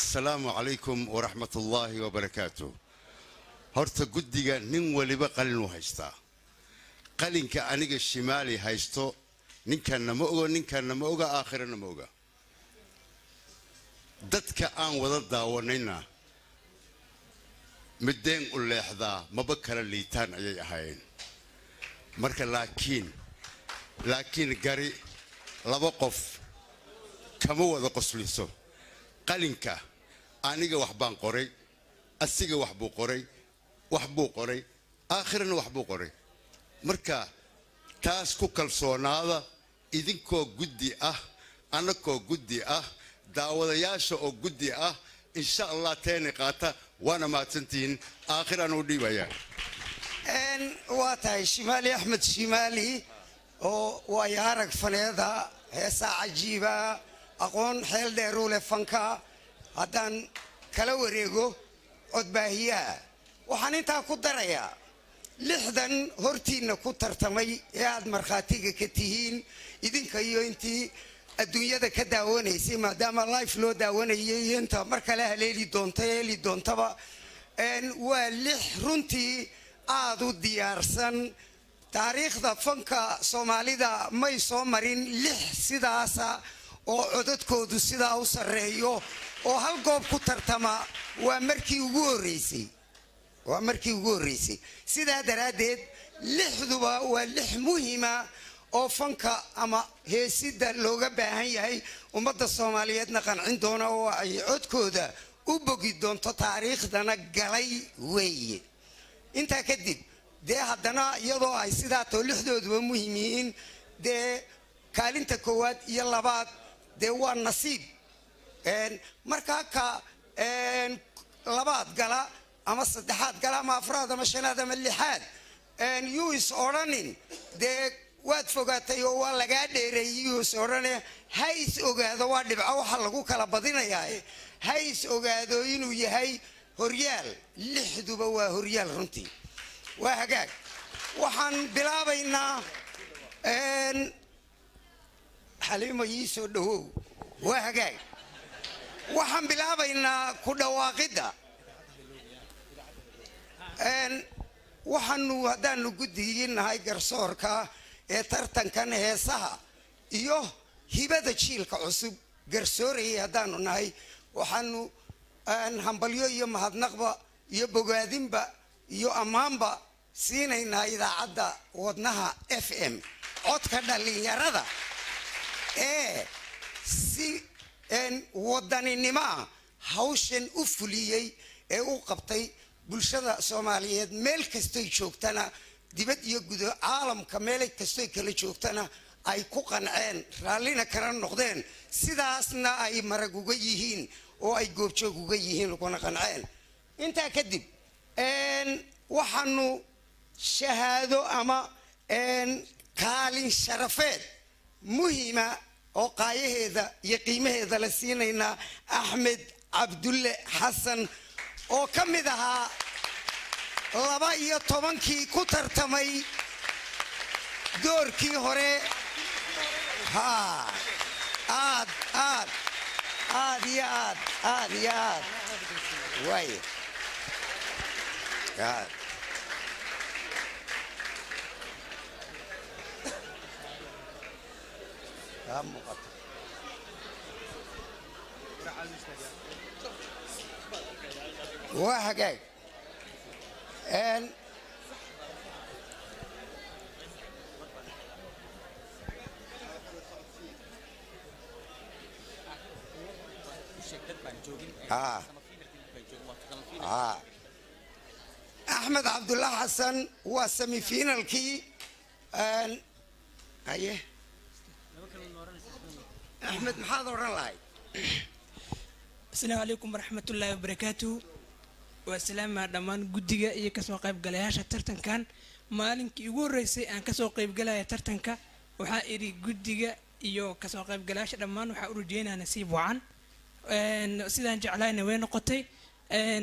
السلام عليكم ورحمة الله وبركاته. هرت جدّيجا نين ولبا قلنو هيستا. قلن كأنيج الشمالي هيستو نين كان نموجا نين كان نموجا آخر نموجا. دتك آن وضد ونينا. مدين قل لحظة ما بكر اللي تان أي هاين. مرك لكن قري لا وقف كمو ذا قصليسو. قلنك أنيجا وحبان قري السيجا وحبو قري آخرنا وحبو قري مركا تاسكو كالسون هذا إذن كو جدي أنا كو جدي داود ياشو أو جدي إن شاء الله تاني قاتا وأنا ما تنتين آخرنا ودي ويا إن واتاي شمالي أحمد شمالي أو ويارك فنيدا هسا عجيبة أقول حيل ديرو لفنكا هدان كلاوريجو أتباهيها وحنيتها كدريا لحدن هرتينا كترتمي ياد مرخاتيك كتيهين إذن كيو انتي الدنيا دا كداوني سيما دام اللايف لو داوني انت مركلها ليلي دونتا ان ولح رنتي آدو ديارسن تاريخ دا فنكا صومالي دا ماي صومارين لح سيداسا oo codadkoodu sida u sareeyo oo hal goob ku tartama waa markii ugu horeysay sida daraadeed lixduba waa lix muhiima oo fanka ama heesida looga baahan yahay ummadda Soomaaliyeedna qancin doona oo ay codkooda u bogi doonto taariikhdana galay weeye inta kadib haddana iyadoo ay sidaa too lixdooduba muhiim yihiin kaalinta koowaad iyo labaad waa nasiib markaa ka labaad gala ama saddexaad gala ama afraad ama shanaad ama lixaad US oranin waad fogaatay oo waa laga dheereeyay US orane hays ogaado waa dhibco waxa lagu kala badinayaa hays ogaado inuu yahay horyaal lixduba waa horyaal runtii waa hagaag waxaan bilaabaynaa حليمة يسوع ده وهجاي وحن بلعبنا كده واقدة إن وحنو هذا نقدين هاي جرسور كا ترتن كان هسها يوه هبدا تشيل كعصب جرسوري هذا نهاي وحنو إن همبليو يوم هاد نقبة يبغادين با يو أمام با سينين هاي إذا عدا ودناها FM عد كذا اللي يرادا si wadaninima hawshan u fuliyay u qabtay bulshada Soomaaliyeed meel kastoo joogtana dibad iyo gudo caalamka meel kastoo kala joogtana ay ku qanceen raalina kana noqdeen sidaasna ay marag uga yihiin oo ay goobjoog uga yihiin kuna qanceen inta kadib waxaanu shahaado ama kaalin sharafeed muhiima oo qaayaheeda iyo qiimaheeda la siinayna Axmed Cabdulle Xasan oo kamid ahaa 12kii ku tartamay doorkii hore aad way وهجاي أن أحمد عبد الله حسن هو سيمي فينال كي أيه أحمد محاضر الله السلام عليكم ورحمة الله وبركاته والسلام على جدية إيه كسو قيب جلاش ترتن كان مالك يقول رئيسي أن كسو قيب جلاش ترتن كا وحائري جدية إيو كسو قيب جلاش دمان وحاول جينا نسيب وعن سيدان جعلنا وين نقطي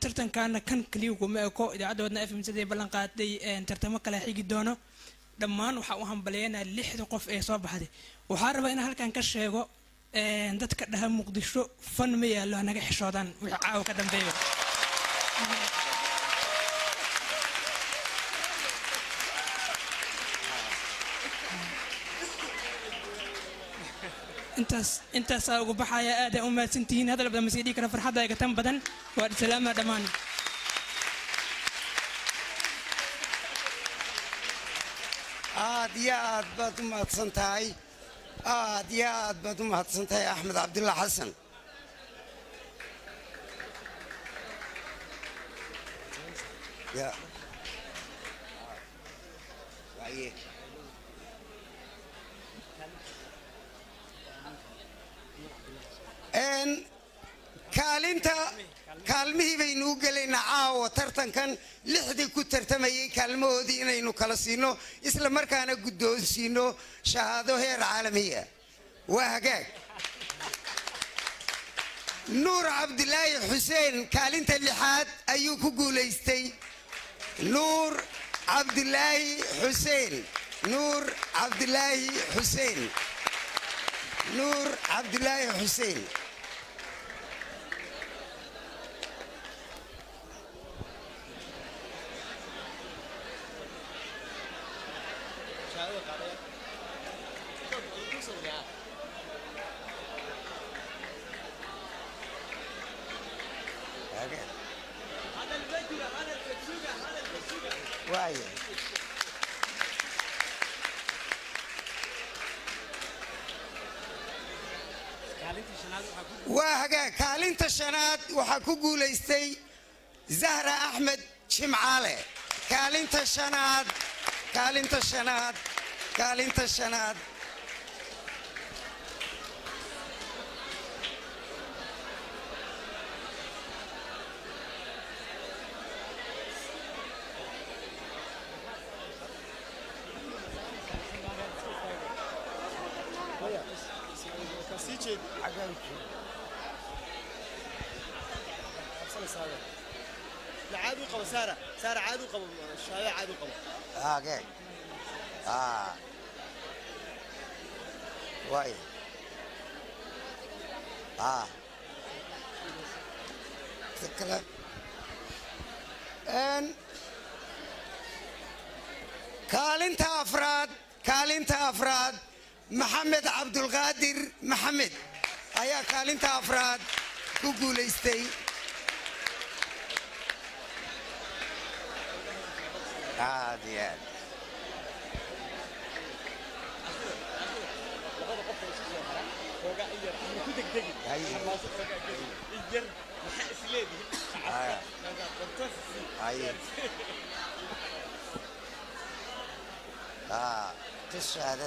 ترتن كان كليو كمأكو إذا عدودنا في مسدي بلنقات دي ترتمك لا حيجي دونه دمان وحاوهم بلينا اللي حد قف إيه صوب هذه وحارب إن هل كان كشيء dadka dhaha muqdisho fan ma yaallo anaga xishoodaan wixii caawa ka dambeeyo intaasaa ugu baxaya aad ay u mahadsantihiin hadal badan masii dhigi kara farxadda iga tan badan waa salaama dhammaan aad iyo aad baad u mahadsan tahay aad iyo aad baad u mahadsan tahay axmed cabdulla xasan kaalmihii baynuu gelaynaa caawa tartankan lixdii ku tartamayay kaalmahoodii inaynu kala siino isla markaana guddoonsiino shahaado heer caalamiya waa hagaag nuur cabdilaahi xuseen kaalinta lixaad ayuu ku guulaystay nuur cabdilaahi xuseen nuur cabdilaahi xuseen nuur cabdilaahi xuseen waa hagaag kaalinta shanaad waxaa ku guulaystay zahra axmed jimcaale kaalinta shanaad kaalinta shanaad kaalinta shanaad عادي قبل سارة عادي قبل الشاي عادي قبل اوكي واي تكلم ان كالنتا افراد محمد عبد القادر محمد ايا كالنتا افراد ku guulaystay aad iyo aad تشهد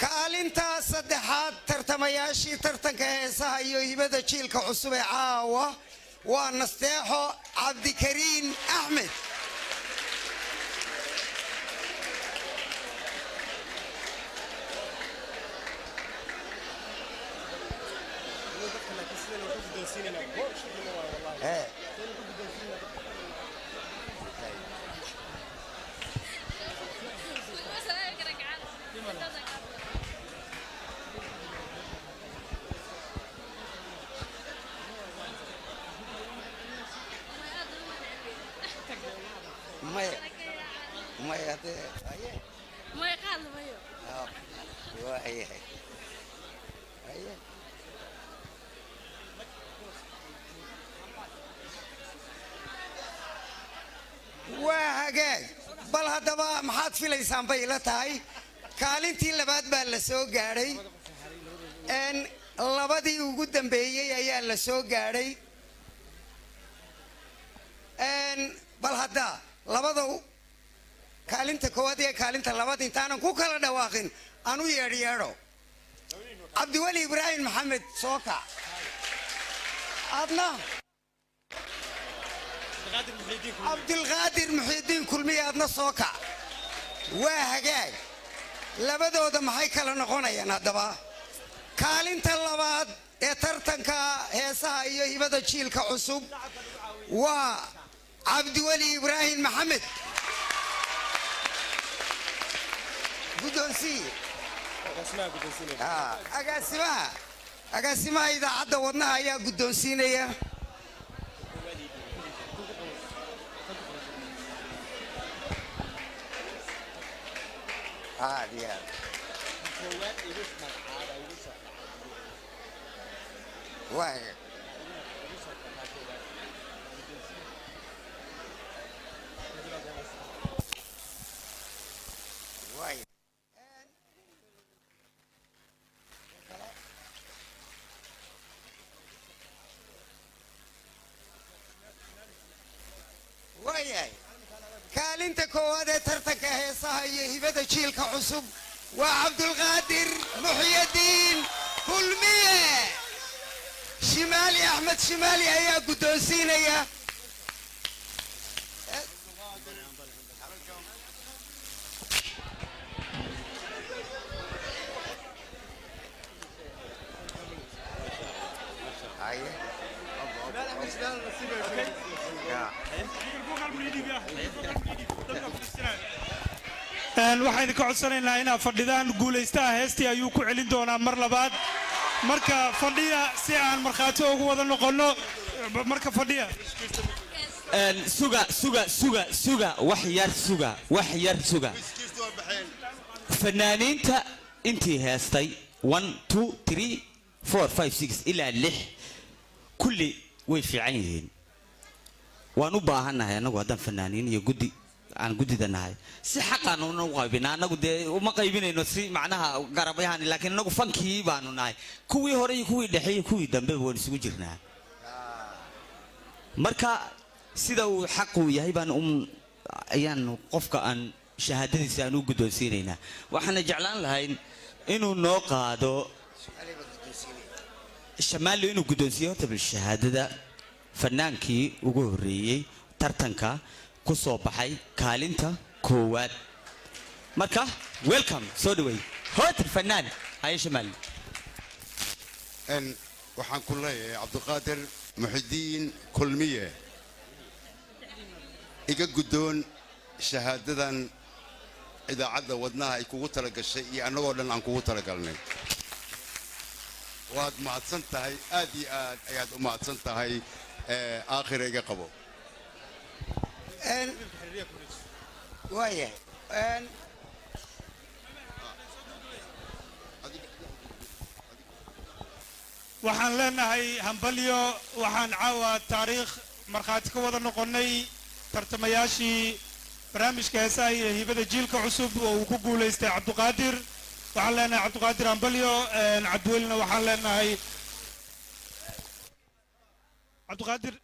kaalinta saddexaad tartamayaashii tartanka heesaha iyo hibada jiilka cusub ee caawa waa nasteexo cabdikariin axmed waa hagaag bal haddaba maxaad filaysaan bay ila tahay kaalintii labaad baa la soo gaadhay labadii ugu dambeeyey ayaa la soo gaadhay bal hadda labada kaalinta koowaad iyo kaalinta labaad intaanan ku kala dhawaaqin anu yeedho cabdiweli ibraahim maxamed soo kac adna cabdilqaadir muxiidiin kulmiye adna soo kac waa hagaag labadooda maxay kala noqonayaan haddaba kaalinta labaad ee tartanka heesaha iyo hibada jiilka cusub waa cabdiweli ibraahim maxamed guddoonsiye agaasimaha idaacadda wadnaha ayaa guddoonsiinaya kaalinta koowaad ee tartanka heesaha iyo hibada jiilka cusub waa cabdulqaadir muxyadiin kulmiye shimaali axmed shimaali ayaa guddoonsiinaya waxaan idinka codsanaynaa inaad fadhidaan guulaystaha heestii ayuu ku celin doonaa mar labaad marka fadhiya si aan markhaati ugu wada noqonno marka fadhiya suga wax yar suga fanaaniinta intii heestay 1 2 3 4 5 6 ilaa 6 kulli way fiican yihiin waan u baahannahay anagu haddaan fanaaniin iyo guddi aan guddidanahay si xaqaan u qaybina anagu dee uma qaybinayno si macnaha garabayaan laakiin anagu fankii baanu nahay kuwii hore iyo kuwii dhexe iyo kuwii dambe waan isugu jirnaa marka sida uu xaq u yahay baan ayaan qofka aan shahaadadiisa aan u guddoonsiinaynaa waxaan jeclaan lahayn inuu noo qaado shamaali inuu guddoonsiyo horta bil shahaadada fanaankii ugu horeeyay tartanka ku soo baxay kaalinta koowaad marka welcome soo dhaway hotel fanaan hay shamaali waxaan ku leeyahay cabdulqaadir muxyidiin kulmiye iga guddoon shahaadadan idaacadda wadnaha ay kugu talagashay iyo annagoo dhan aan kugu talagalnay waad mahadsan tahay aad iyo aad ayaad u mahadsan tahay aakhira iga qabo waxaan leenahay hambalyo waxaan caawa taariikh markhaati ka wada noqonnay tartamayaashii barnaamijka heesaha iyo hibada jiilka cusub oo uu ku guulaystay cabdiqaadir waxaan leenahay cabdiqaadir hambalyo cabdiwelina waxaan leenahay cabdiqaadir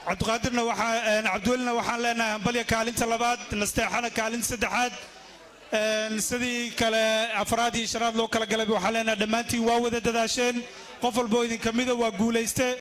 cabdiqaadirna waxaa cabdiwelina waxaan leenahay hambalyo kaalinta labaad nasteexana kaalinta saddexaad sidii kale afraad iyo shanaad loo kala galay waxaan leenahay dhammaantiin waa wada dadaasheen qof walba oo idin kamida waa guulayste